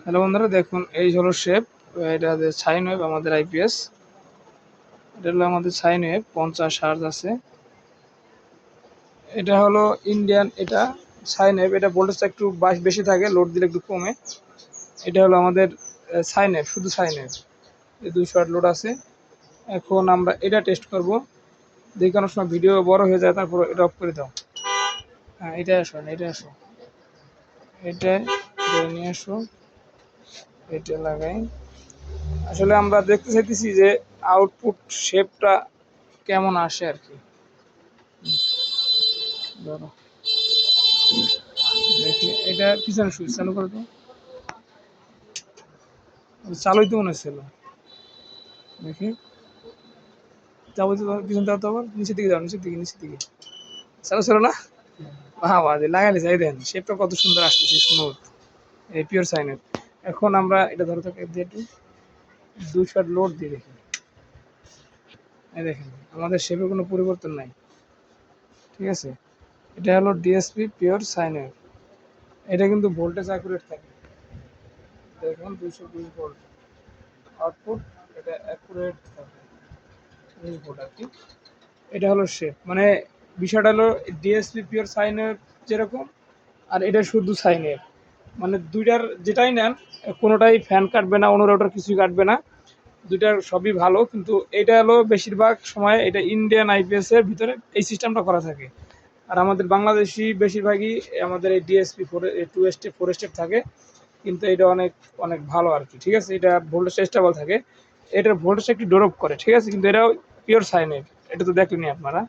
Hello বন্ধুরা, দেখুন এই হলো শেপ। এটা সাইন ওয়েভ আমাদের আইপিএস। এটা হলো আমাদের সাইন ওয়েভ 50 হার্জ আছে। এটা হলো ইন্ডিয়ান, এটা সাইন ওয়েভ। এটা ভোল্টেজটা একটু বেশি থাকে, লোড দিলে একটু কমে। এটা হলো আমাদের সাইন ওয়েভ, শুধু সাইন ওয়েভ। এই 200 ওয়াট লোড আছে। এখন আমরা এটা টেস্ট করব। দেখি কোনো সময় ভিডিও বড় হয়ে যায়, তারপর এটা অফ করে দাও। হ্যাঁ, এটা আসো, এটা আসো, এটা নিয়ে আসো, এটা লাগাই। আসলে আমরা দেখতে চাইতেছি যে আউটপুট শেপটা কেমন আসে আর কি। ধরো দেখি, এটা পিছনে সুইচ চালু করে তো, চালুই তো মনে হচ্ছিল। দেখি, যাবো তো, পিছন যাও তো, আবার নিচের দিকে যাও, নিচের দিকে চালু ছিল না। বাবা, লাগাইলে যাই দেন, শেপটা কত সুন্দর আসতেছে, স্মুথ, এই পিওর সাইনের। এখন আমরা এটা ধরো তো দিয়ে একটু 2 শট লোড দিয়ে দেখি। এই দেখেন, আমাদের শেপের কোনো পরিবর্তন নাই। ঠিক আছে, এটা হলো ডিএসপি পিওর সাইনের। এটা কিন্তু ভোল্টেজ অ্যাকুরেট থাকে। দেখুন 220 ভোল্ট আউটপুট, এটা অ্যাকুরেট থাকে 20 ভোল্ট আর কি। এটা হলো শেপ, মানে বিষয়টা হলো ডিএসপি পিওর সাইনের যেরকম, আর এটা শুধু সাইনের। মানে দুইটার যেটাই নেন, কোনোটাই ফ্যান কাটবে না, অন্যটার কিছুই কাটবে না। দুইটার সবই ভালো, কিন্তু এটা হলো বেশিরভাগ সময় এটা ইন্ডিয়ান আইপিএস এর ভিতরে এই সিস্টেমটা করা থাকে। আর আমাদের বাংলাদেশি বেশিরভাগই আমাদের এই ডিএসপি 2 স্টেপ 4 স্টেপ থাকে, কিন্তু এটা অনেক অনেক ভালো আর কি। ঠিক আছে, এটা ভোল্টেজ স্টেবল থাকে, এটার ভোল্টেজ একটু ড্রপ করে। ঠিক আছে, কিন্তু এটাও পিওর সাইনের। এটা তো দেখলেনি আপনারা।